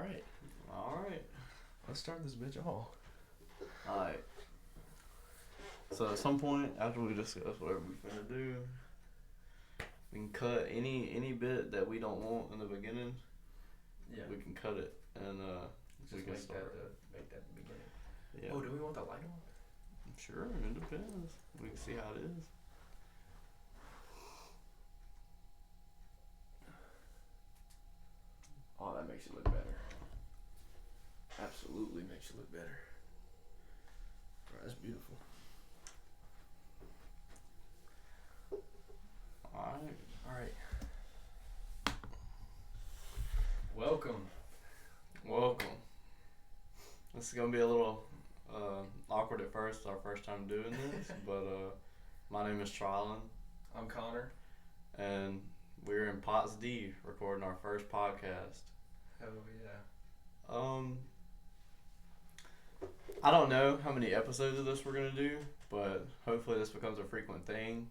Alright. Let's start this bitch off. Alright. So at some point after we discuss whatever we finna do, we can cut any bit that we don't want in the beginning. Yeah. We can cut it and Just we can make start. make that the beginning. Yeah. Oh, do we want the light on? Sure, it depends. We can see how it is. Oh, that makes it look better. Absolutely makes it look better. Bro, that's beautiful. Alright. Welcome. This is gonna be a little awkward at first. It's our first time doing this, but my name is Trylan. I'm Connor. And we're in Pots D recording our first podcast. Hell yeah. I don't know how many episodes of this we're gonna do, but hopefully this becomes a frequent thing.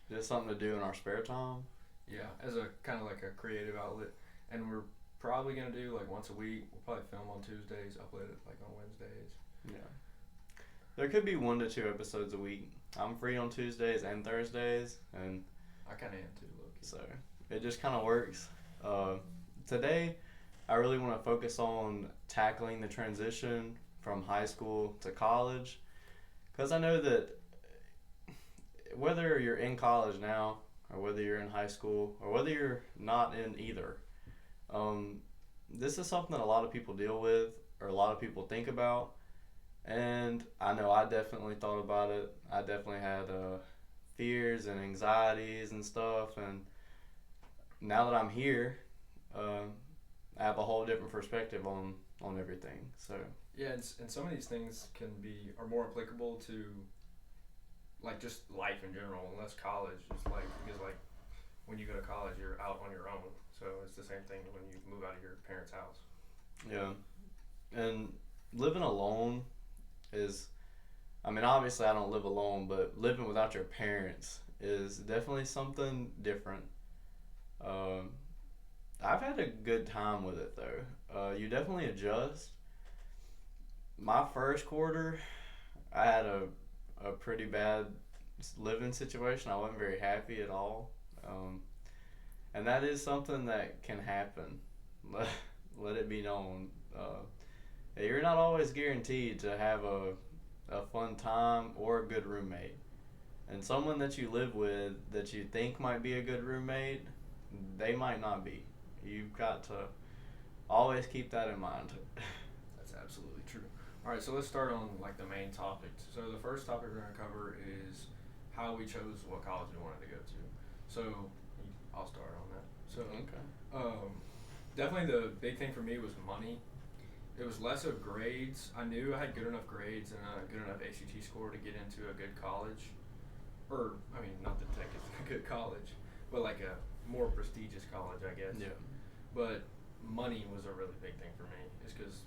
Just something to do in our spare time. Yeah, as a kind of like a creative outlet, and we're probably gonna do like once a week. We'll probably film on Tuesdays, upload it like on Wednesdays. Yeah. There could be 1 to 2 episodes a week. I'm free on Tuesdays and Thursdays, and I kind of am too, low-key. So it just kind of works. Today, I really want to focus on tackling the transition from high school to college, because I know that whether you're in college now, or whether you're in high school, or whether you're not in either, this is something that a lot of people deal with, or a lot of people think about. And I know I definitely thought about it. I definitely had fears and anxieties and stuff. And now that I'm here, I have a whole different perspective on everything. So yeah, and some of these things are more applicable to like just life in general, unless college. Just like because like when you go to college, you're out on your own. So it's the same thing when you move out of your parents' house. Yeah, and living alone is, I mean, obviously I don't live alone, but living without your parents is definitely something different. I've had a good time with it though. You definitely adjust. My first quarter, I had a pretty bad living situation. I wasn't very happy at all. And that is something that can happen. Let it be known. You're not always guaranteed to have a fun time or a good roommate. And someone that you live with that you think might be a good roommate, they might not be. You've got to always keep that in mind. That's absolutely true. All right, so let's start on like the main topics. So the first topic we're going to cover is how we chose what college we wanted to go to. So I'll start on that. So Okay. Definitely the big thing for me was money. It was less of grades. I knew I had good enough grades and a good enough ACT score to get into a good college. Or, I mean, not that Tech is a good college, but like a more prestigious college, I guess. Yeah. But money was a really big thing for me. Is because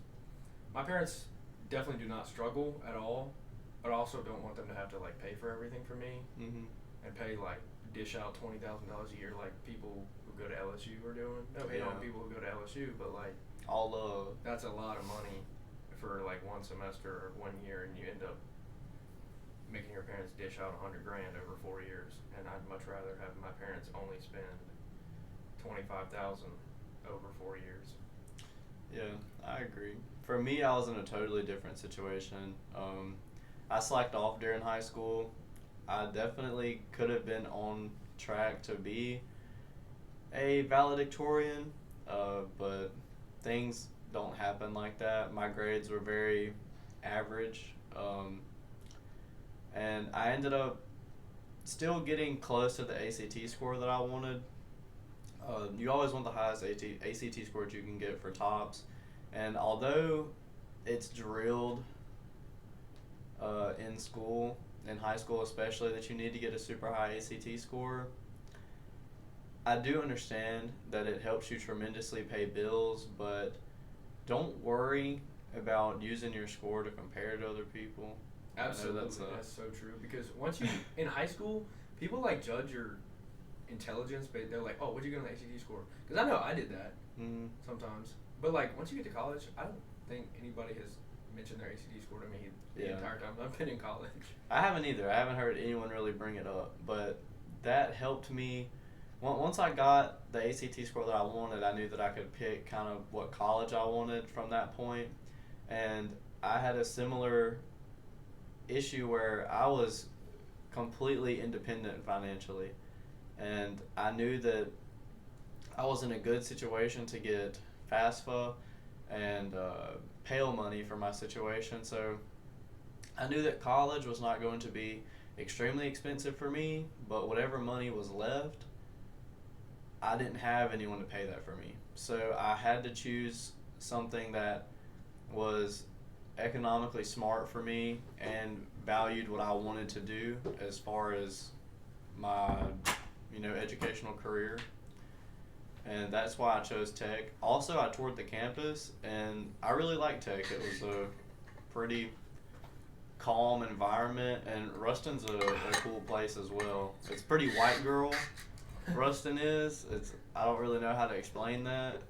my parents definitely do not struggle at all, but I also don't want them to have to like pay for everything for me and pay like dish out $20,000 a year like people who go to LSU are doing. No hate on people who go to LSU, but like that's a lot of money for like one semester or 1 year, and you end up making your parents dish out $100,000 over 4 years. And I'd much rather have my parents only spend $25,000 over 4 years. Yeah, I agree. For me, I was in a totally different situation. I slacked off during high school. I definitely could have been on track to be a valedictorian, but things don't happen like that. My grades were very average, and I ended up still getting close to the ACT score that I wanted. You always want the highest ACT score you can get for tops, and although it's drilled in school, in high school especially, that you need to get a super high ACT score, I do understand that it helps you tremendously pay bills, but don't worry about using your score to compare to other people. Absolutely, that's so true. Because once you in high school, people like judge your intelligence, but they're like, oh, what'd you get on the ACT score? Because I know I did that sometimes. But like once you get to college, I don't think anybody has mentioned their ACT score to me the entire time I've been in college. I haven't either. I haven't heard anyone really bring it up, but that helped me. Once I got the ACT score that I wanted, I knew that I could pick kind of what college I wanted from that point. And I had a similar issue where I was completely independent financially. And I knew that I was in a good situation to get FAFSA and Pell money for my situation. So I knew that college was not going to be extremely expensive for me, but whatever money was left, I didn't have anyone to pay that for me. So I had to choose something that was economically smart for me and valued what I wanted to do as far as my, educational career. And that's why I chose tech. Also, I toured the campus, and I really liked tech. It was a pretty calm environment, and Ruston's a cool place as well. It's pretty white girl. Ruston is. I don't really know how to explain that.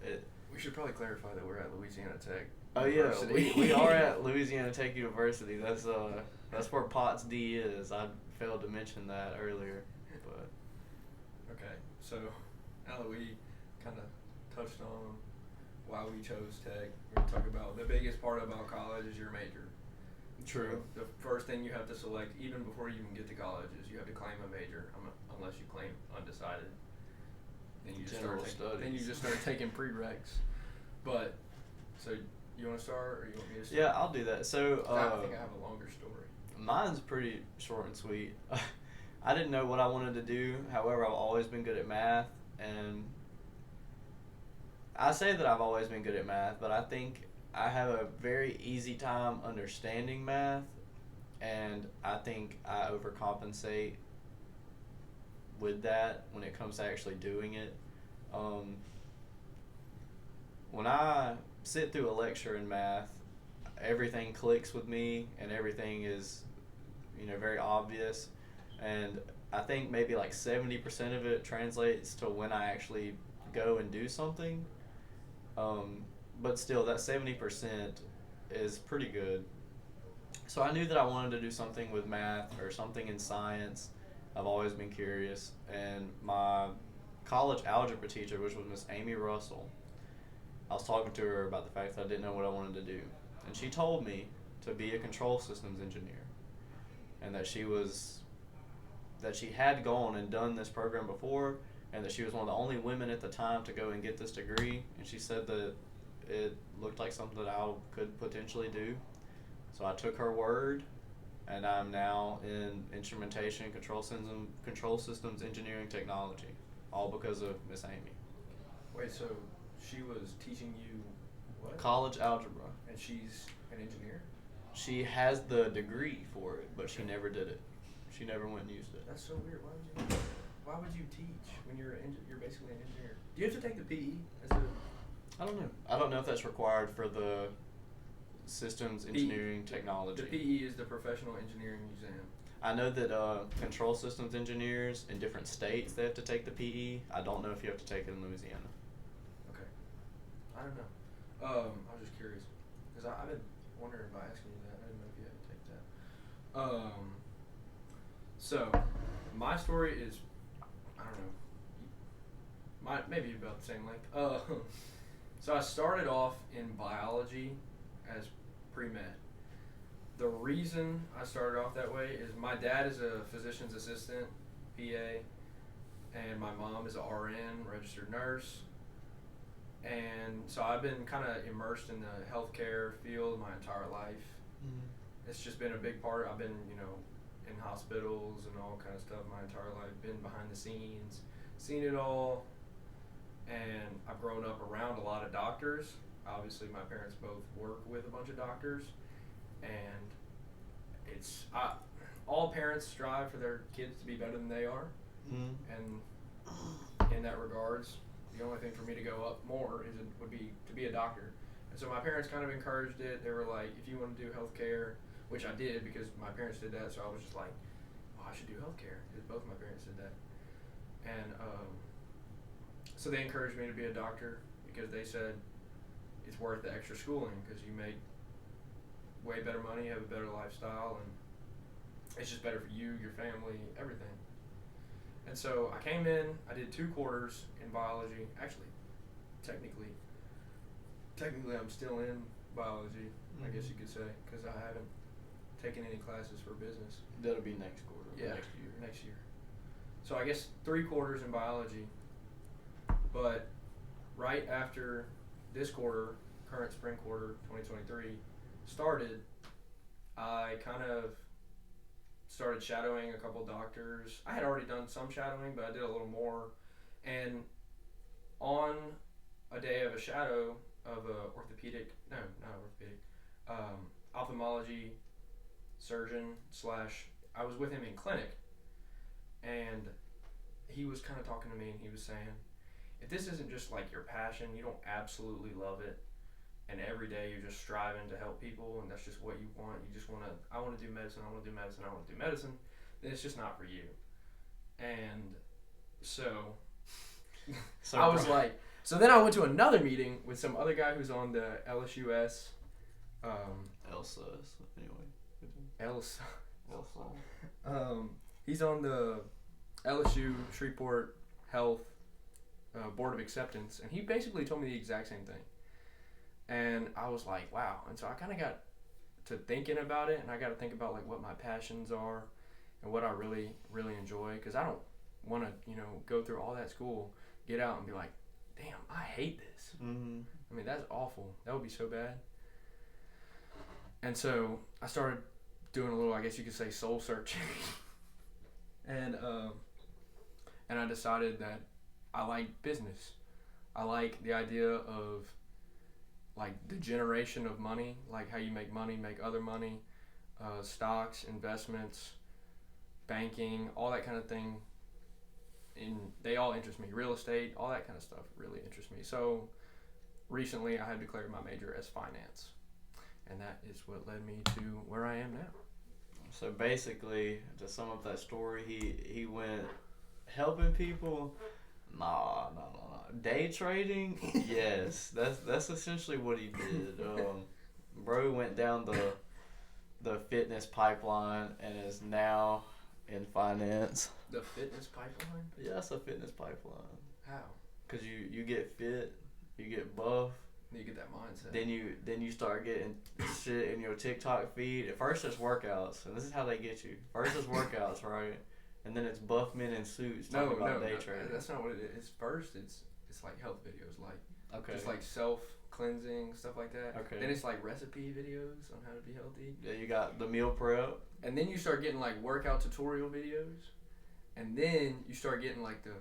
We should probably clarify that we're at Louisiana Tech. Oh yeah, we are at Louisiana Tech University. That's where Potts D is. I failed to mention that earlier, but okay. So now that we kind of touched on why we chose tech, we're gonna talk about the biggest part about college is your major. True. So the first thing you have to select, even before you even get to college, is you have to claim a major, unless you claim undecided. Then you just start taking prereqs. But so you want to start, or you want me to start? Yeah, I'll do that. So I think I have a longer story. Mine's pretty short and sweet. I didn't know what I wanted to do. However, I've always been good at math, and I say that I've always been good at math, but I think I have a very easy time understanding math, and I think I overcompensate with that when it comes to actually doing it. When I sit through a lecture in math, everything clicks with me, and everything is, very obvious. And I think maybe like 70% of it translates to when I actually go and do something. But still, that 70% is pretty good. So I knew that I wanted to do something with math or something in science. I've always been curious. And my college algebra teacher, which was Miss Amy Russell, I was talking to her about the fact that I didn't know what I wanted to do. And she told me to be a control systems engineer. And that she had gone and done this program before, and that she was one of the only women at the time to go and get this degree. And she said that it looked like something that I could potentially do. So I took her word, and I'm now in instrumentation, control systems engineering technology, all because of Miss Amy. Wait, so she was teaching you what? College algebra. And she's an engineer? She has the degree for it, but she never did it. She never went and used it. That's so weird. Why would you teach when you're basically an engineer? Do you have to take the PE I don't know. I don't know if that's required for the systems engineering technology. The PE is the professional engineering exam. I know that control systems engineers in different states, they have to take the PE. I don't know if you have to take it in Louisiana. Okay. I don't know. I was just curious because I've been wondering about asking you that. I didn't know if you had to take that. So my story is, I don't know, maybe about the same length. So I started off in biology as pre-med. The reason I started off that way is my dad is a physician's assistant, PA, and my mom is a RN, registered nurse. And so I've been kind of immersed in the healthcare field my entire life. Mm-hmm. It's just been a big part. I've been, in hospitals and all kind of stuff my entire life, been behind the scenes, seen it all. And I've grown up around a lot of doctors. Obviously, my parents both work with a bunch of doctors. And all parents strive for their kids to be better than they are. Mm-hmm. And in that regards, the only thing for me to go up more would be to be a doctor. And so my parents kind of encouraged it. They were like, if you want to do healthcare, which I did because my parents did that, so I was just like, oh, I should do healthcare because both my parents did that. And so they encouraged me to be a doctor because they said it's worth the extra schooling because you make way better money, you have a better lifestyle, and it's just better for you, your family, everything. And so I came in, I did 2 quarters in biology. Actually, technically I'm still in biology, I guess you could say, because I haven't taken any classes for business. That'll be next quarter. Yeah, next year. So I guess 3 quarters in biology, but right after this quarter, current spring quarter, 2023, started, I kind of started shadowing a couple doctors. I had already done some shadowing, but I did a little more. And on a day of a shadow of a ophthalmology surgeon / I was with him in clinic, and he was kind of talking to me, and he was saying, if this isn't just like your passion, you don't absolutely love it, and every day you're just striving to help people, and that's just what you want, you just want to, I want to do medicine, then it's just not for you. And so I was like, so then I went to another meeting with some other guy who's on the LSUS. Elsa, anyway. Elsa. He's on the LSU Shreveport Health Board of Acceptance, and he basically told me the exact same thing. And I was like, wow. And so I kind of got to thinking about it, and I got to think about like what my passions are and what I really, really enjoy, because I don't want to, go through all that school, get out and be like, damn, I hate this. Mm-hmm. I mean, that's awful. That would be so bad. And so I started doing a little, I guess you could say, soul searching. And I decided that I like business. I like the idea of like the generation of money, like how you make money, make other money, stocks, investments, banking, all that kind of thing. And they all interest me. Real estate, all that kind of stuff really interests me. So recently I had declared my major as finance. And that is what led me to where I am now. So basically, to sum up that story, he went helping people. Nah. Day trading, yes, that's essentially what he did. Bro went down the fitness pipeline and is now in finance. The fitness pipeline? Yeah, it's a fitness pipeline. How? Cause you get fit, you get buff. You get that mindset. Then you start getting shit in your TikTok feed. At first it's workouts, and this is how they get you. First it's workouts, right? And then it's buff men in suits talking about day trading. That's not what it is. First it's like health videos, like okay, just like self cleansing, stuff like that. Okay. Then it's like recipe videos on how to be healthy. Yeah, you got the meal prep. And then you start getting like workout tutorial videos. And then you start getting like the,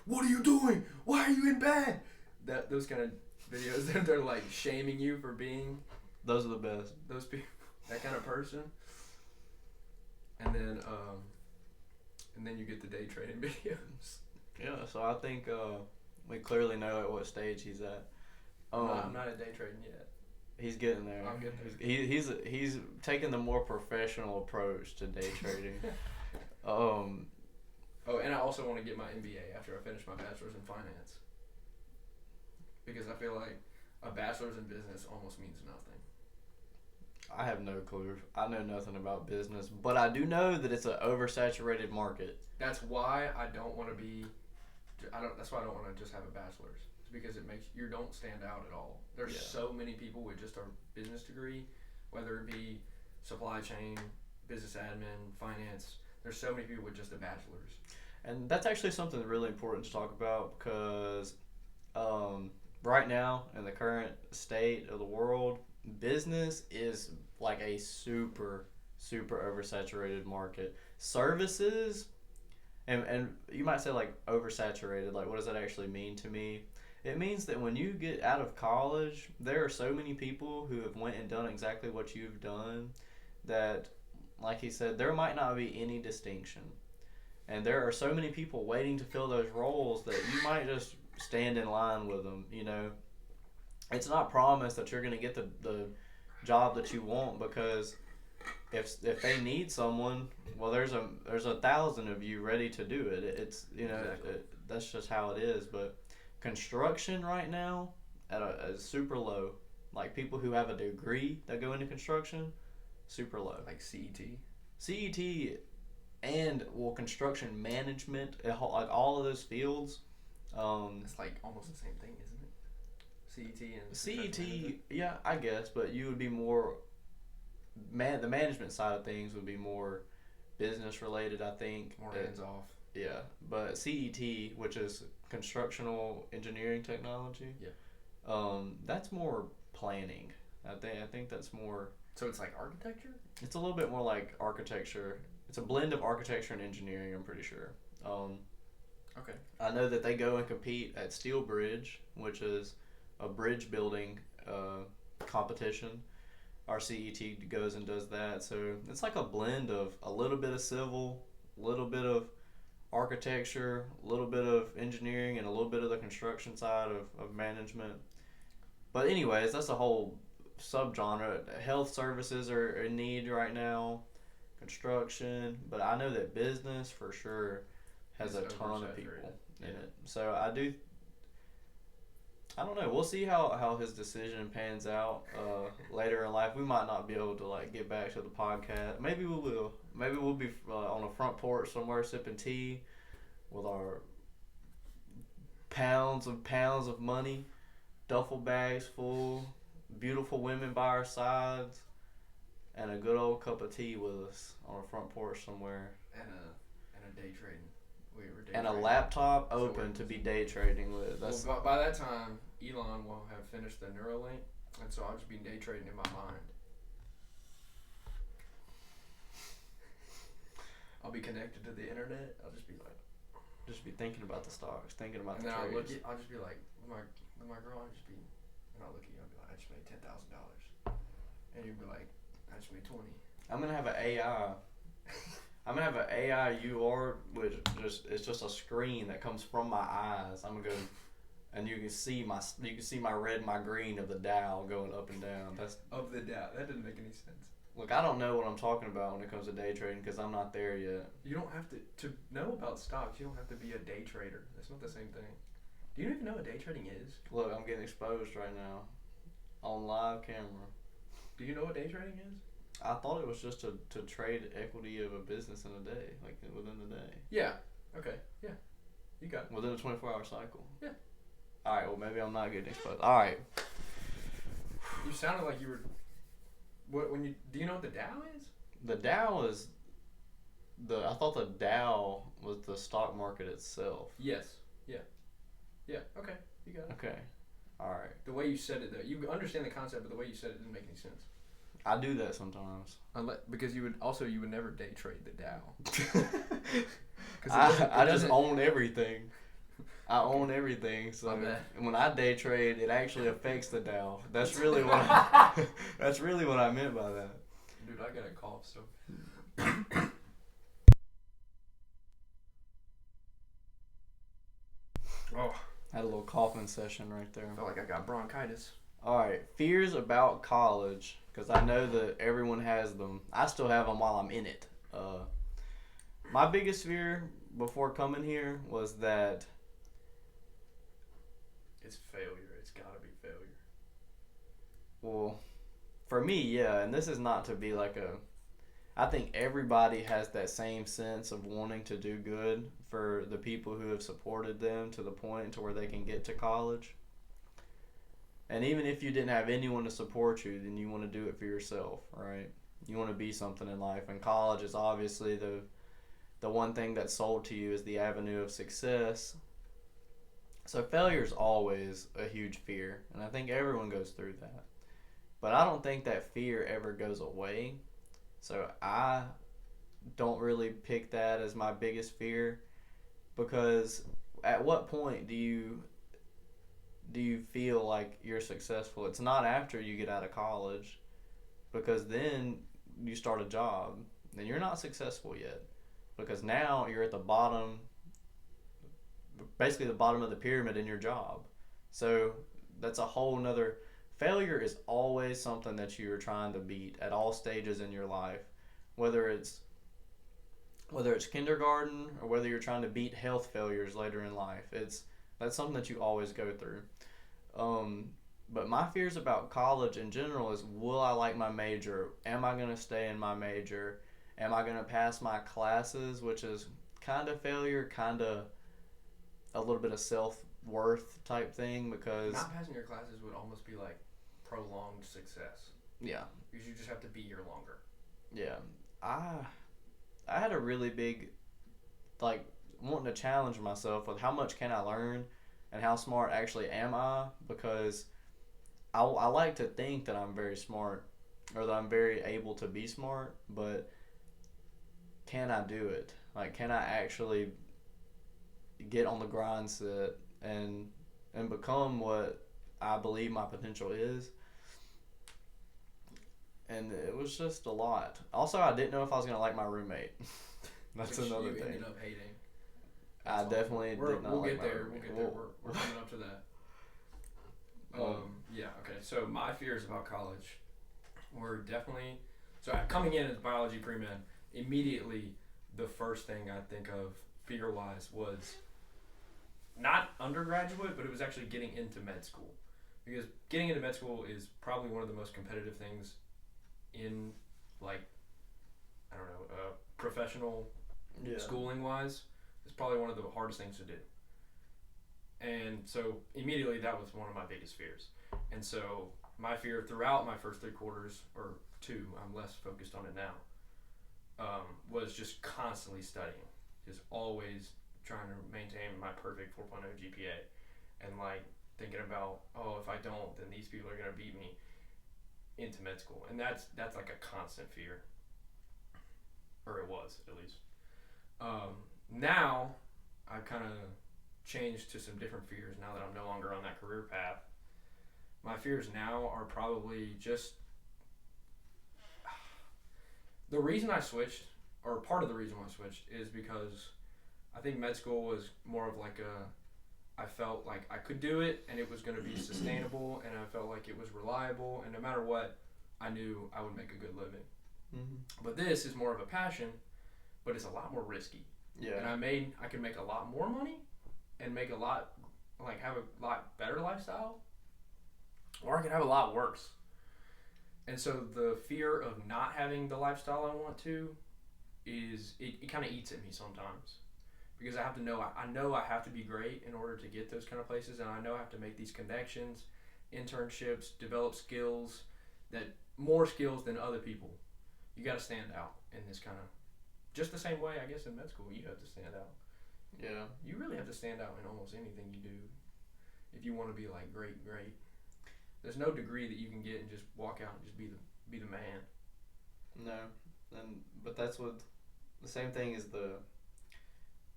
what are you doing? Why are you in bed? Those kind of videos. They're like shaming you for being. Those are the best. Those people, that kind of person. And then you get the day trading videos. Yeah, so I think we clearly know at what stage he's at. I'm not at day trading yet. He's getting there. I'm getting there. He's taking the more professional approach to day trading. Oh, and I also want to get my MBA after I finish my bachelor's in finance. Because I feel like a bachelor's in business almost means nothing. I have no clue. I know nothing about business, but I do know that it's an oversaturated market. That's why I don't want to be. That's why I don't want to just have a bachelor's. It's because it makes you don't stand out at all. There's so many people with just a business degree, whether it be supply chain, business admin, finance. There's so many people with just a bachelor's. And that's actually something really important to talk about because right now, in the current state of the world, business is like a super, super oversaturated market. Services, and you might say like oversaturated, like what does that actually mean to me? It means that when you get out of college, there are so many people who have went and done exactly what you've done that, like he said, there might not be any distinction. And there are so many people waiting to fill those roles that you might just stand in line with them, It's not promised that you're going to get the job that you want because if they need someone, well, there's 1,000 of you ready to do it. It's, Exactly. that's just how it is. But construction right now at a super low. Like people who have a degree that go into construction, super low. Like CET. CET and construction management, like all of those fields. It's like almost the same thing, isn't it? CET and CET, yeah, I guess, but you would be more the management side of things would be more business related, I think. More hands off. Yeah, but CET, which is constructional engineering technology, that's more planning. I think that's more. So it's like architecture. It's a little bit more like architecture. It's a blend of architecture and engineering. I'm pretty sure. Okay. I know that they go and compete at Steel Bridge, which is a bridge building competition. Our CET goes and does that. So it's like a blend of a little bit of civil, a little bit of architecture, a little bit of engineering, and a little bit of the construction side of management. But anyways, that's a whole subgenre. Health services are in need right now, construction, but I know that business for sure has a ton of people in it. So I don't know. We'll see how his decision pans out later in life. We might not be able to like get back to the podcast. Maybe we will. Maybe we'll be on a front porch somewhere sipping tea with our pounds of money, duffel bags full, beautiful women by our sides, and a good old cup of tea with us on a front porch somewhere. And a day trading. And a laptop open to be day trading with. Well, by that time, Elon will have finished the Neuralink, and so I'll just be day trading in my mind. I'll be connected to the internet. I'll just be like, thinking about the stocks, thinking about and the then trades. I'll just be like, with my girl, I'll just be, and I'll look at you, I'll be like, I just made $10,000, and you'll be like, I just made 20. I'm gonna have an AI. I'm gonna have an AI UR, which it's just a screen that comes from my eyes. I'm gonna go, and you can see my red, and my green of the Dow going up and down. That's of the Dow. That didn't make any sense. Look, I don't know what I'm talking about when it comes to day trading because I'm not there yet. You don't have to know about stocks. You don't have to be a day trader. That's not the same thing. Do you even know what day trading is? Look, I'm getting exposed right now on live camera. Do you know what day trading is? I thought it was just to trade equity of a business in a day, like within the day. Yeah. Okay. Yeah. You got it. Within a 24-hour cycle. Yeah. All right. Well, maybe I'm not getting exposed. All right. You sounded like you were. Do you know what the Dow is? The Dow is I thought the Dow was the stock market itself. Yes. Yeah. Yeah. Okay. You got it. Okay. All right. The way you said it, though, you understand the concept, but the way you said it didn't make any sense. I do that sometimes. Because you would never day trade the Dow. I just own everything. I own everything, so when I day trade, it actually affects the Dow. That's really what I meant by that. Dude, I got a cough, so. Oh, had a little coughing session right there. I felt like I got bronchitis. All right, fears about college, because I know that everyone has them. I still have them while I'm in it. My biggest fear before coming here was that it's failure. It's gotta be failure. Well, for me, yeah, and this is not to be like I think everybody has that same sense of wanting to do good for the people who have supported them to the point to where they can get to college. And even if you didn't have anyone to support you, then you want to do it for yourself, right? You want to be something in life. And college is obviously the one thing that's sold to you as the avenue of success. So failure is always a huge fear, and I think everyone goes through that. But I don't think that fear ever goes away. So I don't really pick that as my biggest fear, because at what point do you feel like you're successful? It's not after you get out of college, because then you start a job, then you're not successful yet, because now you're at the bottom, basically the bottom of the pyramid in your job. So that's a whole nother. Failure is always something that you're trying to beat at all stages in your life, whether it's whether it's kindergarten or whether you're trying to beat health failures later in life. That's something that you always go through. But my fears about college in general is, will I like my major? Am I going to stay in my major? Am I going to pass my classes, which is kind of failure, kind of a little bit of self-worth type thing, because not passing your classes would almost be like prolonged success. Yeah. Because you just have to be here longer. Yeah. I had a really big, like, wanting to challenge myself with how much can I learn and how smart actually am I, because I like to think that I'm very smart or that I'm very able to be smart, but can I do it? Like, can I actually get on the grind set and become what I believe my potential is? And it was just a lot. Also, I didn't know if I was going to like my roommate. That's Which another you thing. ended up hating. I definitely did not we'll like get my there. roommate. We'll get there. We're coming up to that. Yeah. Okay. So my fears about college were definitely. So coming in as biology pre-med, immediately the first thing I think of fear-wise was not undergraduate, but it was actually getting into med school, because getting into med school is probably one of the most competitive things in, like, I don't know, professional schooling wise. It's probably one of the hardest things to do. And so immediately that was one of my biggest fears. And so my fear throughout my first 3 quarters, or 2, I'm less focused on it now, was just constantly studying, just always trying to maintain my perfect 4.0 GPA, and like thinking about, oh, if I don't, then these people are gonna beat me into med school, and that's like a constant fear, or it was at least. Now I've kind of changed to some different fears now that I'm no longer on that career path. My fears now are probably just the reason I switched, or part of the reason why I switched, is because I think med school was more of like I felt like I could do it and it was going to be sustainable, and I felt like it was reliable, and no matter what, I knew I would make a good living. Mm-hmm. But this is more of a passion, but it's a lot more risky. Yeah. And I could make a lot more money and make a lot, like, have a lot better lifestyle, or I could have a lot worse. And so the fear of not having the lifestyle I want to is, it kind of eats at me sometimes, because I have to know, I know I have to be great in order to get those kind of places, and I know I have to make these connections, internships, develop skills, that more skills than other people. You got to stand out in this kind of, just the same way, I guess, in med school, you have to stand out. Yeah. You really have to stand out in almost anything you do if you want to be like great. There's no degree that you can get and just walk out and just be the man. No, but that's what the same thing is,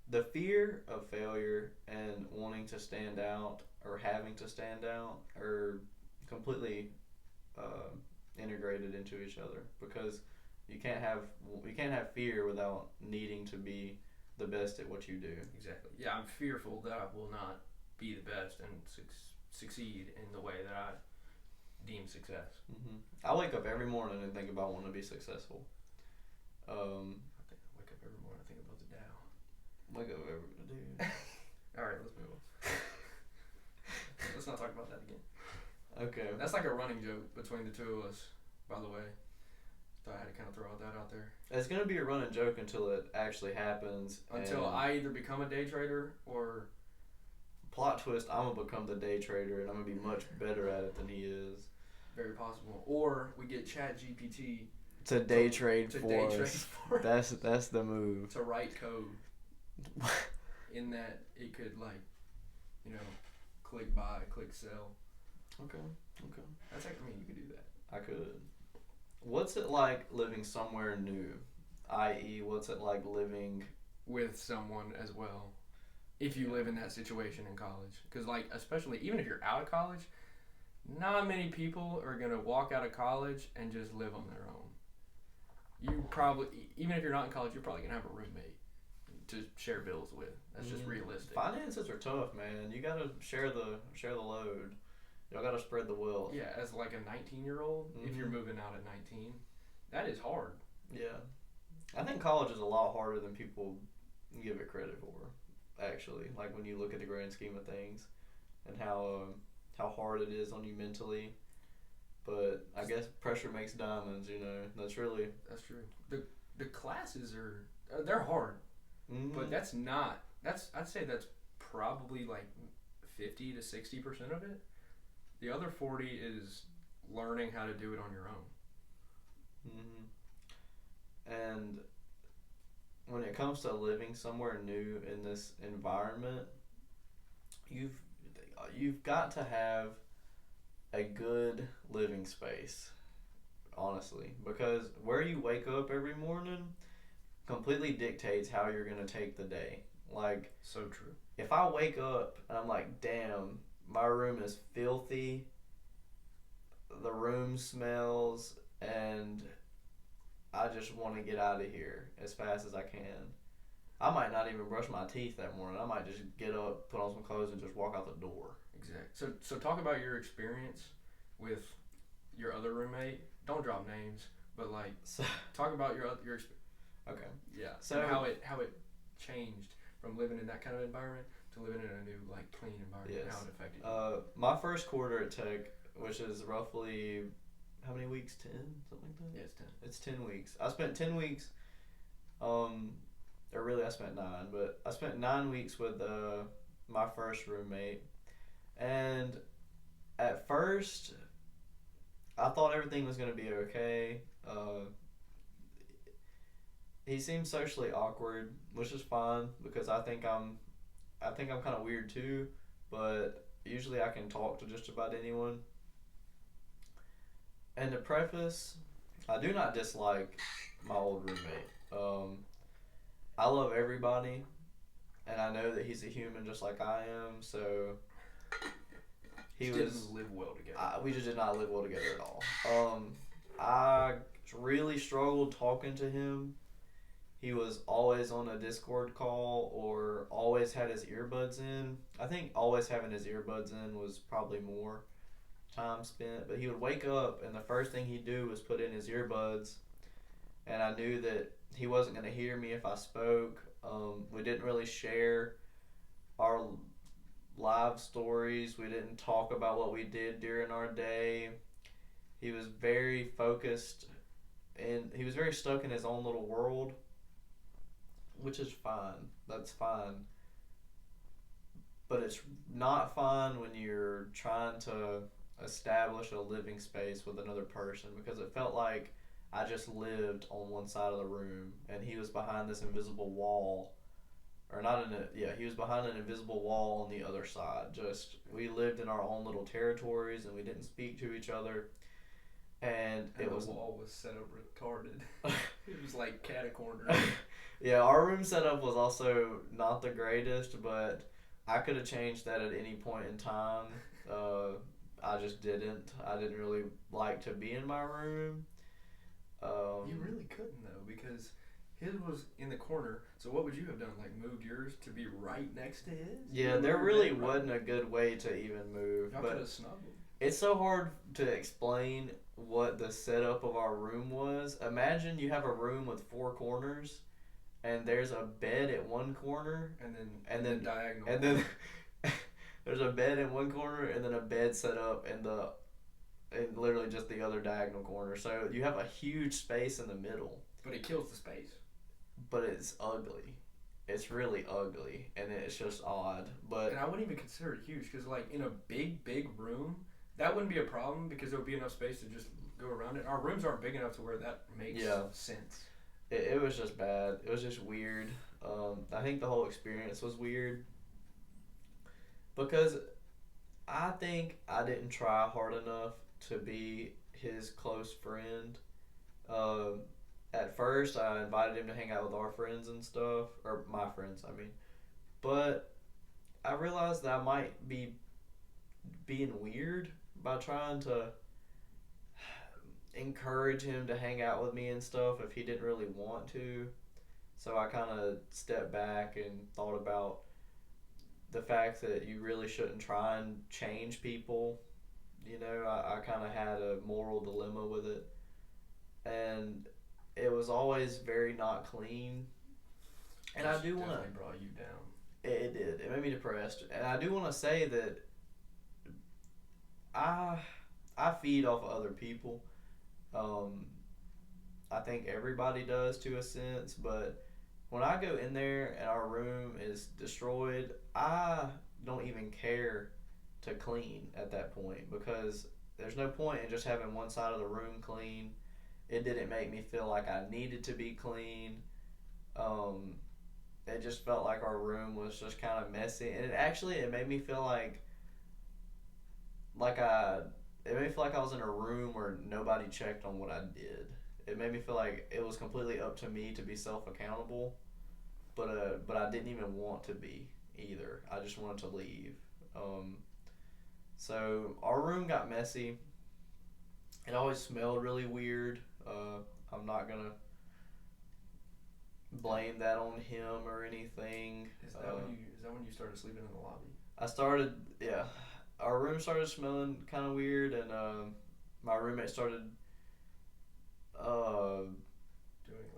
the fear of failure and wanting to stand out or having to stand out are completely integrated into each other, because you can't have fear without needing to be the best at what you do. Exactly. Yeah, I'm fearful that I will not be the best and succeed in the way that I deem success. Mm-hmm. I wake up every morning and think about wanting to be successful. I wake up every morning and think about the Dow. Wake up every dude. All right, let's move on. Let's not talk about that again. Okay. That's like a running joke between the two of us, by the way. So I had to kind of throw that out there. It's going to be a running joke until it actually happens. Until I either become a day trader or... Plot twist, I'm going to become the day trader, and I'm going to be much better at it than he is. Very possible. Or we get ChatGPT to day trade for us. That's the move. To write code. In that it could, like, click buy, click sell. Okay. That's like, you could do that. I could. What's it like living somewhere new? I.e., what's it like living with someone as well? If you live in that situation in college. Because, like, especially, even if you're out of college, not many people are going to walk out of college and just live on their own. You probably, even if you're not in college, you're probably going to have a roommate to share bills with. That's just realistic. Finances are tough, man. You got to share the load. Y'all got to spread the wealth. Yeah, as like a 19-year-old, if you're moving out at 19, that is hard. Yeah. I think college is a lot harder than people give it credit for. Actually, like when you look at the grand scheme of things and how hard it is on you mentally. But I guess pressure makes diamonds. That's really That's true. The classes are they're hard, but I'd say that's probably like 50 to 60% of it. The other 40 is learning how to do it on your own. And when it comes to living somewhere new in this environment, you've got to have a good living space, honestly, because where you wake up every morning completely dictates how you're going to take the day. Like, so true. If I wake up and I'm like, damn, my room is filthy, the room smells, and I just want to get out of here as fast as I can, I might not even brush my teeth that morning. I might just get up, put on some clothes, and just walk out the door. Exactly. So talk about your experience with your other roommate. Don't drop names, but talk about your experience. Okay. Yeah. So and how it changed from living in that kind of environment to living in a new clean environment. Yes. How it affected you. My first quarter at Tech, which is roughly how many weeks? 10, something like that. Yeah, it's 10. It's 10 weeks. I spent 10 weeks. Or really, I spent 9, but I spent 9 weeks with my first roommate, and at first, I thought everything was gonna be okay. He seemed socially awkward, which is fine because I think I'm kind of weird too, but usually I can talk to just about anyone. And to preface, I do not dislike my old roommate. I love everybody, and I know that he's a human just like I am. So didn't live well together. We just did not live well together at all. I really struggled talking to him. He was always on a Discord call or always had his earbuds in. I think always having his earbuds in was probably more time spent. But he would wake up and the first thing he'd do was put in his earbuds. And I knew that he wasn't going to hear me if I spoke. We didn't really share our live stories. We didn't talk about what we did during our day. He was very focused and he was very stuck in his own little world, which is fine. That's fine. But it's not fine when you're trying to establish a living space with another person, because it felt like I just lived on one side of the room and he was behind this invisible wall. Or not he was behind an invisible wall on the other side. Just, we lived in our own little territories and we didn't speak to each other. And the wall was set up retarded. It was like cat a corner. Yeah, our room setup was also not the greatest, but I could have changed that at any point in time. I just didn't. I didn't really like to be in my room. You really couldn't though, because his was in the corner. So what would you have done? Like moved yours to be right next to his? Yeah, there really wasn't a good way to even move. Y'all could have snuggled. It's so hard to explain what the setup of our room was. Imagine you have a room with 4 corners, and there's a bed at one corner, and then diagonal, and then there's a bed in one corner, and then a bed set up in literally just the other diagonal corner. So you have a huge space in the middle. But it kills the space. But it's ugly. It's really ugly, and it's just odd. And I wouldn't even consider it huge, because in a big room, that wouldn't be a problem because there would be enough space to just go around it. Our rooms aren't big enough to where that makes sense. It was just bad. It was just weird. I think the whole experience was weird because I think I didn't try hard enough to be his close friend. At first, I invited him to hang out with our friends and stuff, or my friends, I mean. But I realized that I might be being weird by trying to encourage him to hang out with me and stuff if he didn't really want to. So I kind of stepped back and thought about the fact that you really shouldn't try and change people. I kind of had a moral dilemma with it. And it was always very not clean. And I do want to. Definitely brought you down. It did. It made me depressed. And I do want to say that I I feed off of other people. Um, I think everybody does to a sense, but when I go in there and our room is destroyed, I don't even care to clean at that point because there's no point in just having one side of the room clean. It didn't make me feel like I needed to be clean. Um, it just felt like our room was just kind of messy, and it made me feel like I it made me feel like I was in a room where nobody checked on what I did. It made me feel like it was completely up to me to be self accountable, but I didn't even want to be either. I just wanted to leave. Um, so our room got messy. It always smelled really weird. I'm not gonna blame that on him or anything. Is that when you started sleeping in the lobby? I started, yeah. Our room started smelling kind of weird, and my roommate started Doing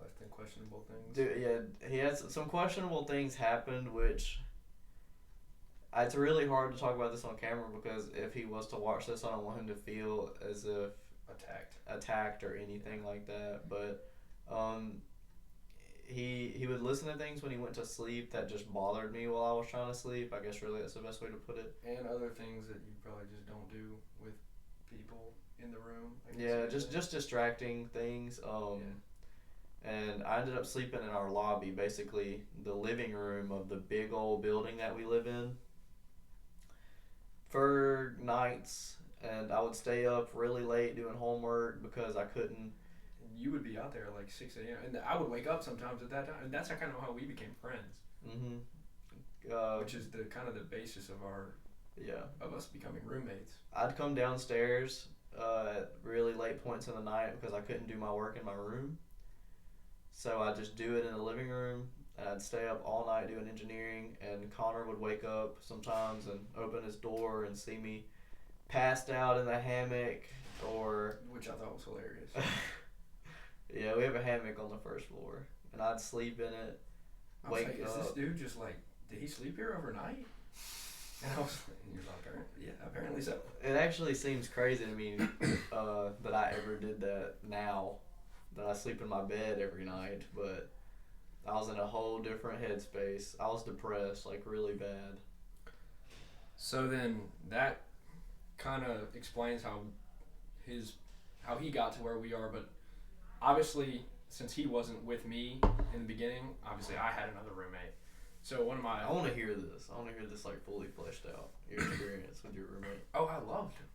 less than questionable things. yeah, he had some questionable things happened, which it's really hard to talk about this on camera because if he was to watch this, I don't want him to feel as if attacked or anything like that. But um, he would listen to things when he went to sleep that just bothered me while I was trying to sleep. I guess really that's the best way to put it. And other things that you probably just don't do with people in the room. Yeah, just distracting things. And I ended up sleeping in our lobby, basically the living room of the big old building that we live in, for nights. And I would stay up really late doing homework because I couldn't. You would be out there like 6 a.m. and I would wake up sometimes at that time, and that's kind of how we became friends. Which is the kind of the basis of of us becoming roommates. I'd come downstairs at really late points in the night because I couldn't do my work in my room. So I'd just do it in the living room, and I'd stay up all night doing engineering, and Connor would wake up sometimes and open his door and see me passed out in the hammock, or... Which I thought was hilarious. Yeah, we have a hammock on the first floor, and I'd sleep in it, wake up. Is this dude just like, did he sleep here overnight? And I was like, you're like, yeah, apparently so. It actually seems crazy to me that I ever did that now, that I sleep in my bed every night, but I was in a whole different headspace. I was depressed, like really bad. So then that kind of explains how he got to where we are, but obviously since he wasn't with me in the beginning, obviously I had another roommate. So one of my... I want to hear this. I want to hear this like fully fleshed out, your experience with your roommate. Oh, I loved him.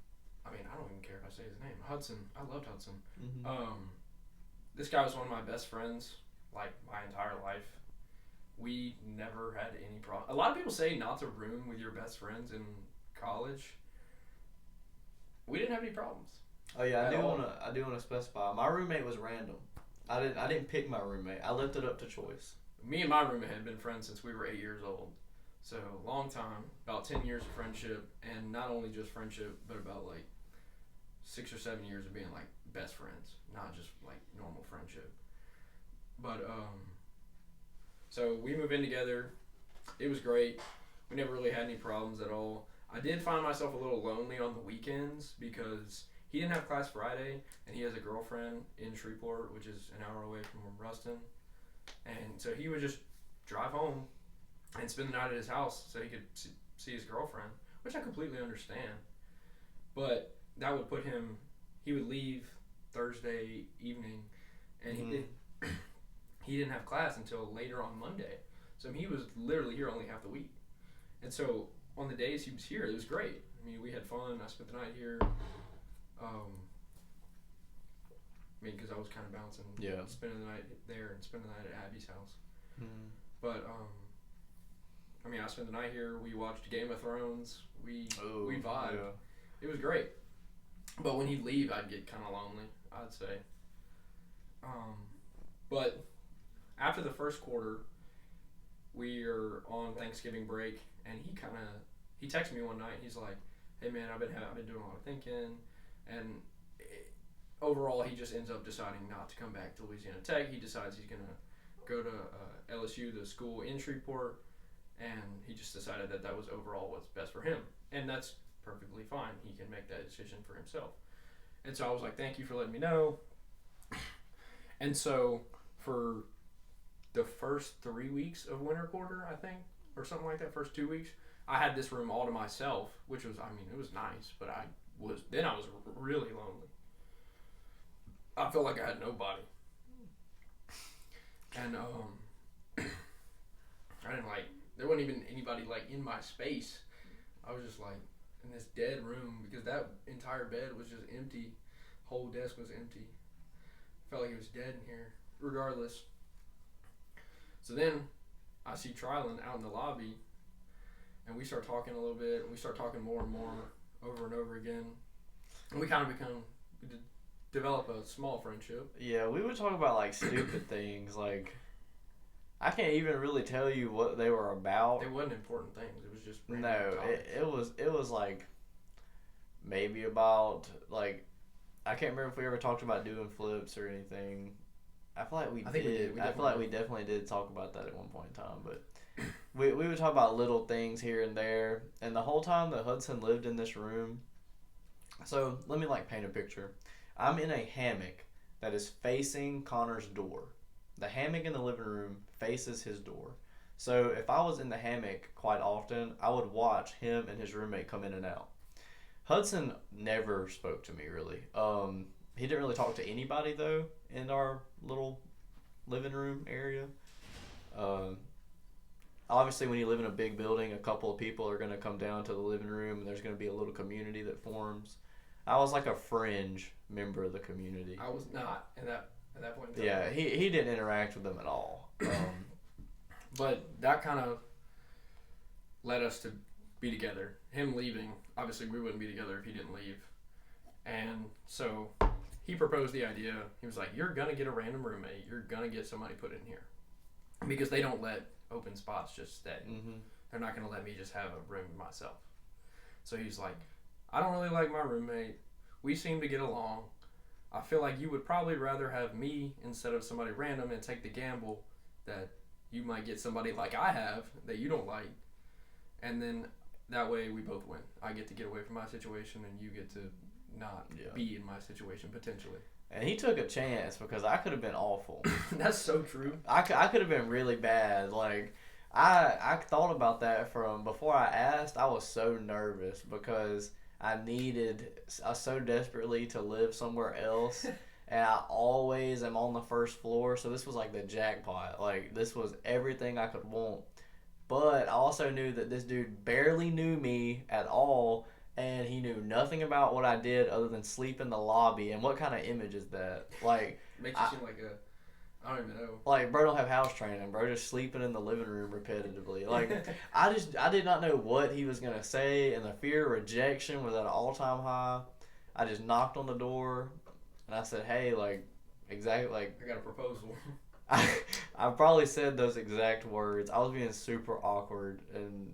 I mean, I don't even care if I say his name. Hudson. I loved Hudson. Mm-hmm. This guy was one of my best friends, like, my entire life. We never had any problem. A lot of people say not to room with your best friends in college. We didn't have any problems. Oh yeah, I do wanna specify. My roommate was random. I didn't pick my roommate. I left it up to choice. Me and my roommate had been friends since we were 8 years old. So, long time, about 10 years of friendship, and not only just friendship, but about like 6 or 7 years of being like best friends, not just like normal friendship. But so we moved in together. It was great. We never really had any problems at all. I did find myself a little lonely on the weekends because he didn't have class Friday, and he has a girlfriend in Shreveport, which is an hour away from Ruston. And so he would just drive home and spend the night at his house so he could see his girlfriend, which I completely understand. But that would put him, he would leave Thursday evening, and he didn't have class until later on Monday. So he was literally here only half the week. And so on the days he was here, it was great. I mean, we had fun. I spent the night here. I mean, because I was kind of bouncing, spending the night there and spending the night at Abby's house. But I mean, I spent the night here. We watched Game of Thrones. We vibed. Yeah. It was great. But when he'd leave, I'd get kind of lonely, I'd say. But after the first quarter, we are on Thanksgiving break, and he texted me one night. He's like, "Hey man, I've been doing a lot of thinking, and overall, he just ends up deciding not to come back to Louisiana Tech. He decides he's going to go to LSU, the school in Shreveport, and he just decided that that was overall what's best for him. And that's perfectly fine. He can make that decision for himself. And so I was like, thank you for letting me know. And so for the first 3 weeks of winter quarter, I think, or something like that, first 2 weeks, I had this room all to myself, which was, I mean, it was nice, but I was really lonely. I felt like I had nobody. And I didn't there wasn't even anybody in my space. I was just in this dead room because that entire bed was just empty. Whole desk was empty. Felt like it was dead in here. Regardless. So then I see Trylan out in the lobby, and we start talking a little bit, and we start talking more and more over and over again. And we kind of develop a small friendship. Yeah, we would talk about stupid things. I can't even really tell you what they were about. They wasn't important things. It was just random topics. it was maybe about I can't remember if we ever talked about doing flips or anything. I feel like we did. I feel like we definitely did talk about that at one point in time, but we would talk about little things here and there. And the whole time that Hudson lived in this room, so let me paint a picture. I'm in a hammock that is facing Connor's door. The hammock in the living room faces his door. So if I was in the hammock quite often, I would watch him and his roommate come in and out. Hudson never spoke to me really. He didn't really talk to anybody though in our little living room area. Obviously when you live in a big building, a couple of people are going to come down to the living room and there's going to be a little community that forms. I was a fringe member of the community. I was not at that point in time. Yeah, he didn't interact with them at all. But that kind of led us to be together. Him leaving, obviously we wouldn't be together if he didn't leave. And so he proposed the idea. He was like, you're going to get a random roommate. You're going to get somebody put in here. Because they don't let open spots just stay. Mm-hmm. They're not going to let me just have a room myself. So he's like, I don't really like my roommate. We seem to get along. I feel like you would probably rather have me instead of somebody random and take the gamble that you might get somebody like I have that you don't like. And then that way we both win. I get to get away from my situation and you get to not be in my situation potentially. And he took a chance because I could have been awful. That's so true. I could have been really bad. I thought about that from before I asked. I was so nervous because I so desperately to live somewhere else. And I always am on the first floor. So this was the jackpot. This was everything I could want. But I also knew that this dude barely knew me at all. And he knew nothing about what I did other than sleep in the lobby. And what kind of image is that? Makes you seem I don't even know. Bro don't have house training. Bro just sleeping in the living room repetitively. I did not know what he was going to say. And the fear of rejection was at an all-time high. I just knocked on the door. And I said, hey, exactly, I got a proposal. I probably said those exact words. I was being super awkward. And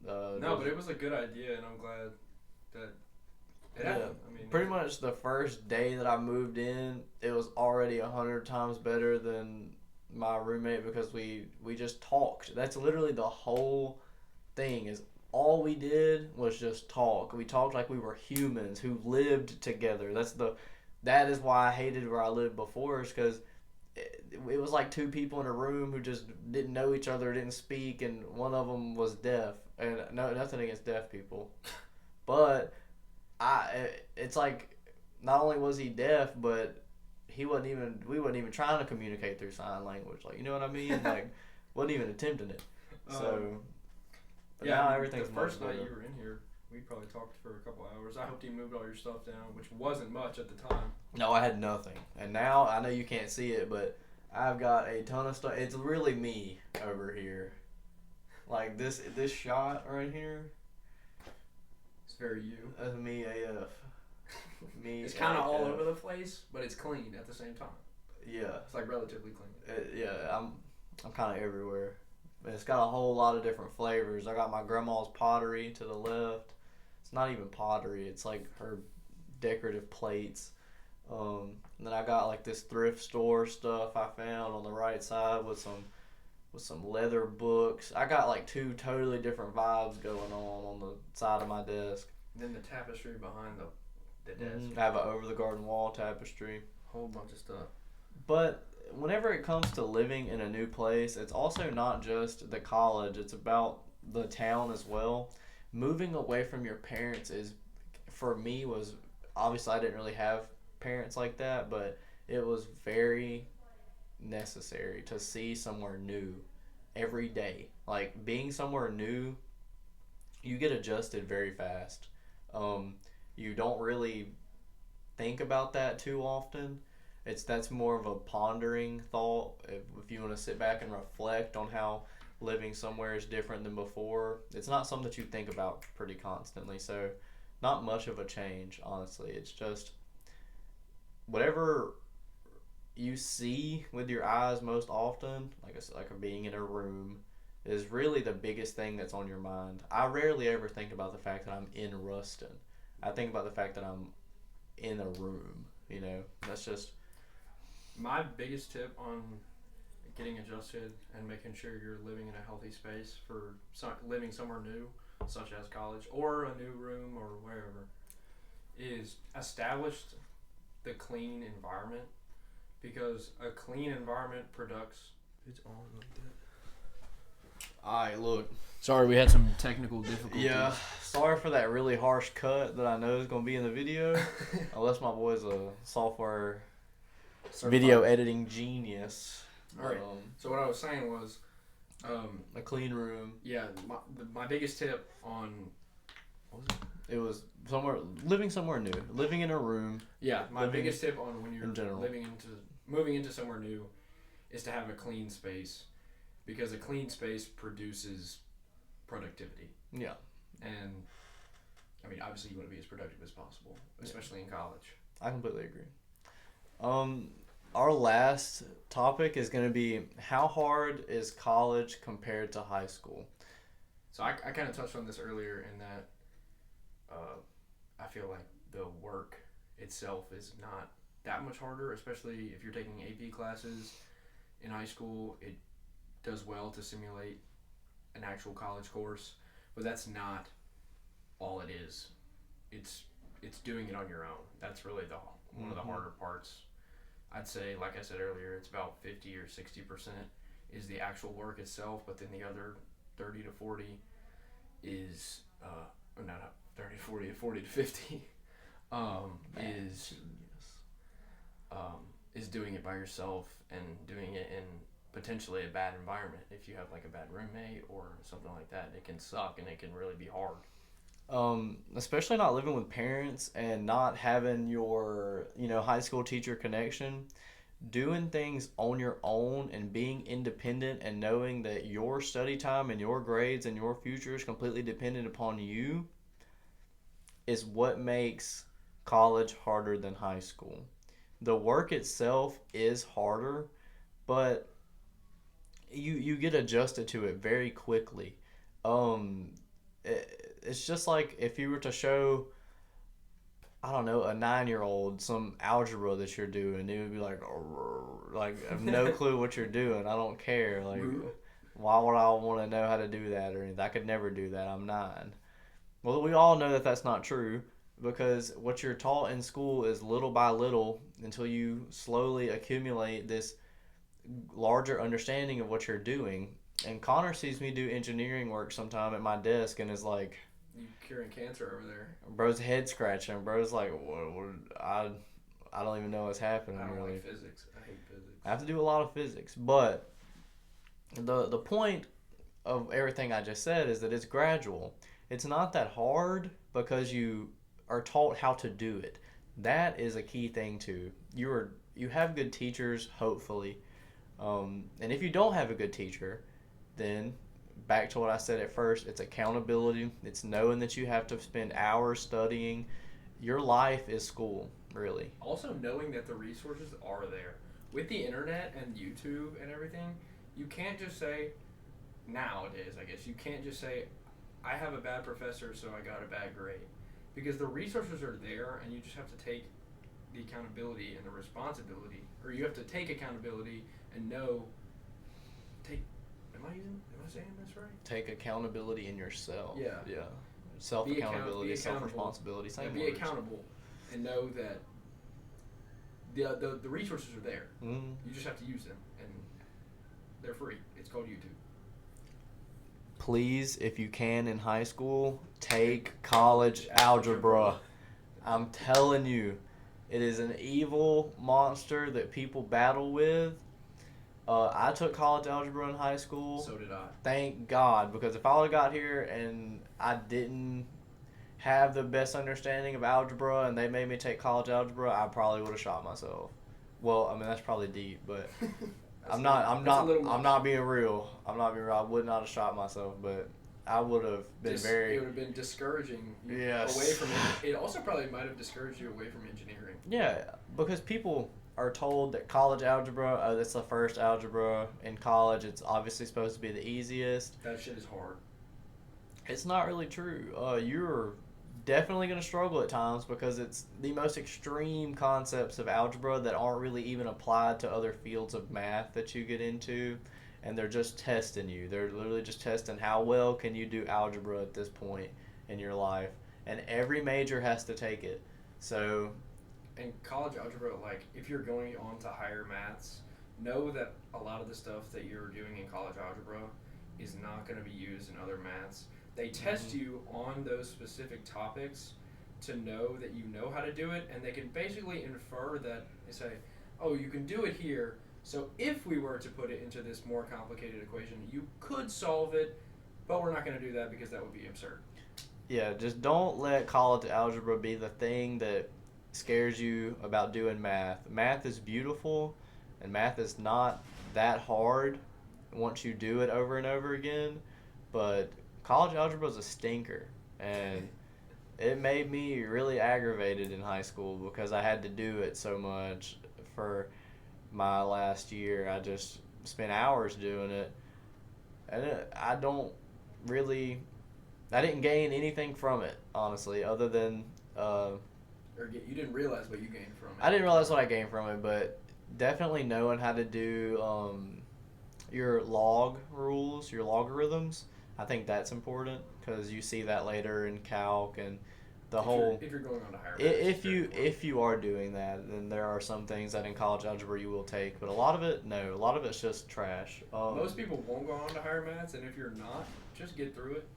no, but it was a good idea. And I'm glad that it happened. I mean, pretty much the first day that I moved in, it was already 100 times better than my roommate because we just talked. That's literally the whole thing. Is all we did was just talk. We talked like we were humans who lived together. That is why I hated where I lived before, is because it was like two people in a room who just didn't know each other, didn't speak, and one of them was deaf. And no, nothing against deaf people, but it's not only was he deaf, but we wasn't even trying to communicate through sign language. You know what I mean? Wasn't even attempting it. So, but now everything's the first much night better. you were in here, we probably talked for a couple hours. I hoped you moved all your stuff down, which wasn't much at the time. No, I had nothing. And now, I know you can't see it, but I've got a ton of stuff. It's really me over here. This shot right here. It's very you. That's me AF. It's kind of all over the place, but it's clean at the same time. Yeah. It's relatively clean. I'm kind of everywhere. It's got a whole lot of different flavors. I got my grandma's pottery to the left. It's not even pottery. It's her decorative plates. And then I got like this thrift store stuff I found on the right side with some leather books. I got like two totally different vibes going on the side of my desk. And then the tapestry behind the desk. I have an over the garden wall tapestry. Whole bunch of stuff. But whenever it comes to living in a new place, it's also not just the college, it's about the town as well. Moving away from your parents is, for me, was obviously I didn't really have parents like that, but it was very necessary to see somewhere new every day. Like being somewhere new, you get adjusted very fast. Um, you don't really think about that too often. That's more of a pondering thought. If you want to sit back and reflect on how living somewhere is different than before, it's not something that you think about pretty constantly. So, not much of a change, honestly. It's just whatever you see with your eyes most often, like being in a room, is really the biggest thing that's on your mind. I rarely ever think about the fact that I'm in Ruston. I think about the fact that I'm in a room. That's just My biggest tip on getting adjusted and making sure you're living in a healthy space for living somewhere new, such as college or a new room or wherever, is establish the clean environment, because a clean environment products. It's on like that. Alright, look. Sorry, we had some technical difficulties. Yeah, sorry for that really harsh cut that I know is going to be in the video. Unless my boy's a software video editing genius. Alright, so what I was saying was... a clean room. Yeah, my biggest tip on... What was it? It was living somewhere new. Living in a room. Yeah, my biggest tip on when you're in moving into somewhere new is to have a clean space, because a clean space produces productivity. Yeah. And I mean, obviously you want to be as productive as possible, especially in college. I completely agree. Our last topic is going to be, how hard is college compared to high school? So I kind of touched on this earlier in that I feel like the work itself is not that much harder, especially if you're taking AP classes in high school. It does well to simulate an actual college course, but that's not all it is. It's doing it on your own. That's really one of the harder parts. I'd say, like I said earlier, it's about 50 or 60% is the actual work itself, but then the other 30 to 40 is not 30 to 40 to 40 to 50 is doing it by yourself and doing it in potentially a bad environment. If you have like a bad roommate or something like that, it can suck and it can really be hard. Especially not living with parents and not having your high school teacher connection. Doing things on your own and being independent and knowing that your study time and your grades and your future is completely dependent upon you is what makes college harder than high school. The work itself is harder, but you get adjusted to it very quickly. It's just like if you were to show, I don't know, a 9-year-old some algebra that you're doing, it would be like I have no clue what you're doing. I don't care. Like, why would I want to know how to do that or anything? I could never do that. I'm 9. Well, we all know that that's not true, because what you're taught in school is little by little until you slowly accumulate this larger understanding of what you're doing. And Connor sees me do engineering work sometime at my desk and is like, "You curing cancer over there?" Bro's head scratching. Bro's like, I don't even know what's happening. I don't really. like physics. I hate physics. I have to do a lot of physics, but the point of everything I just said is that it's gradual. It's not that hard because you are taught how to do it. That is a key thing too. You have good teachers, hopefully, and if you don't have a good teacher, then back to what I said at first, it's accountability. It's knowing that you have to spend hours studying. Your life is school, really. Also knowing that the resources are there. With the internet and YouTube and everything, you can't just say, nowadays I guess, you can't just say, I have a bad professor so I got a bad grade. Because the resources are there and you just have to take the accountability and the responsibility, or you have to take accountability and know. Am I saying this right? Take accountability in yourself. Yeah. Yeah. Self accountability, self responsibility. Same be words. accountable, and know that the resources are there. Mm-hmm. You just have to use them, and they're free. It's called YouTube. Please, if you can in high school, take college algebra. I'm telling you, it is an evil monster that people battle with. I took college algebra in high school. So did I. Thank God, because if I would have got here and I didn't have the best understanding of algebra and they made me take college algebra, I probably would have shot myself. Well, I mean that's probably deep, but I'm not being real. I would not have shot myself, but I would have been It would have been discouraging you away from it. It also probably might have discouraged you away from engineering. Yeah, because people are told that college algebra, that's the first algebra in college. It's obviously supposed to be the easiest. That shit is hard. It's not really true. You're definitely going to struggle at times because it's the most extreme concepts of algebra that aren't really even applied to other fields of math that you get into, and they're just testing you. They're literally just testing how well can you do algebra at this point in your life, and every major has to take it. So, and college algebra, like if you're going on to higher maths, know that a lot of the stuff that you're doing in college algebra is not going to be used in other maths. They test you on those specific topics to know that you know how to do it, and they can basically infer that they say, oh, you can do it here, so if we were to put it into this more complicated equation, you could solve it, but we're not going to do that because that would be absurd. Yeah, just don't let college algebra be the thing that scares you about doing math. Math is beautiful, and math is not that hard once you do it over and over again, but college algebra is a stinker, and it made me really aggravated in high school because I had to do it so much for my last year. I just spent hours doing it, and I didn't gain anything from it, honestly, other than you didn't realize what you gained from it. I didn't realize what I gained from it, but definitely knowing how to do your log rules, your logarithms. I think that's important because you see that later in calc and if you're going on to higher maths. If you are doing that, then there are some things that in college algebra you will take, but a lot of it's just trash. Most people won't go on to higher maths, and if you're not, just get through it.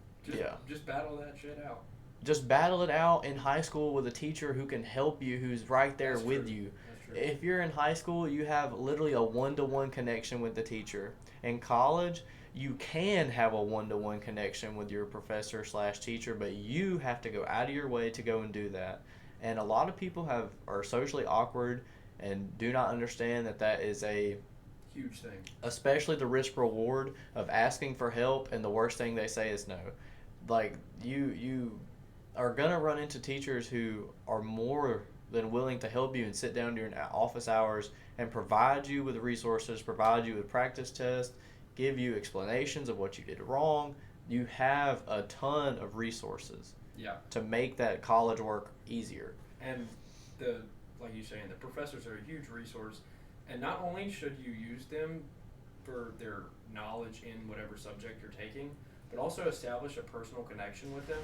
Just battle that shit out. Just battle it out in high school with a teacher who can help you, who's right there with you. If you're in high school, you have literally a one-to-one connection with the teacher. In college, you can have a one-to-one connection with your professor/teacher, but you have to go out of your way to go and do that. And a lot of people are socially awkward and do not understand that is a huge thing. Especially the risk reward of asking for help, and the worst thing they say is no. Like you are gonna run into teachers who are more than willing to help you and sit down during office hours and provide you with resources, provide you with practice tests, give you explanations of what you did wrong. You have a ton of resources to make that college work easier. And like you're saying, the professors are a huge resource. And not only should you use them for their knowledge in whatever subject you're taking, but also establish a personal connection with them.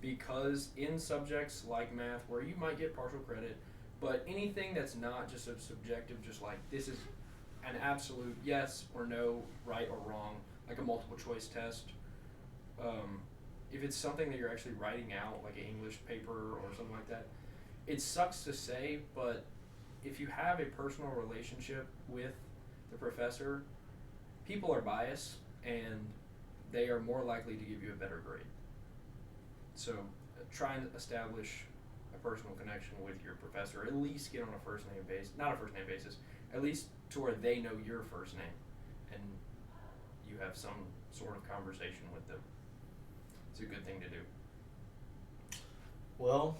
Because in subjects like math, where you might get partial credit, but anything that's not just a subjective, just like this is an absolute yes or no, right or wrong, like a multiple choice test. If it's something that you're actually writing out, like an English paper or something like that, it sucks to say, but if you have a personal relationship with the professor, people are biased and they are more likely to give you a better grade. So try and establish a personal connection with your professor. At least get on a first name basis, not a first name basis, at least to where they know your first name and you have some sort of conversation with them. It's a good thing to do. Well,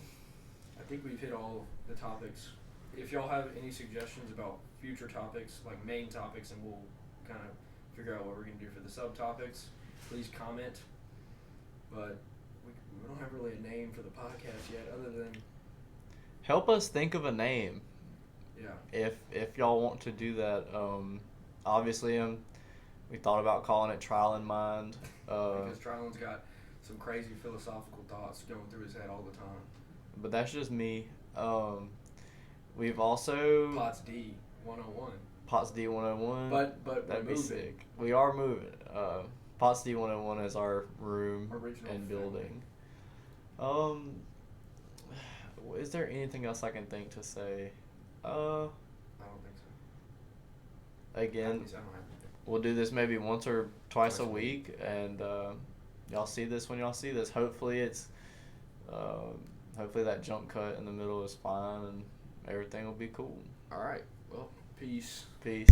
I think we've hit all the topics. If y'all have any suggestions about future topics, like main topics, and we'll kind of figure out what we're going to do for the subtopics, please comment. But we don't have really a name for the podcast yet other than... Help us think of a name. Yeah. If y'all want to do that, obviously we thought about calling it Trial in Mind. Because Trylan's got some crazy philosophical thoughts going through his head all the time. But that's just me. We've also Pots D 101. Pots D 101. But that'd we're be moving. sick. We are moving. Pots D 101 is our room Original and film. building. Is there anything else I can think to say? I don't think so. Again, I don't have anything. we'll do this maybe once or twice a week, and y'all see this when y'all see this. Hopefully hopefully that jump cut in the middle is fine and everything will be cool. All right. Well, peace. Peace.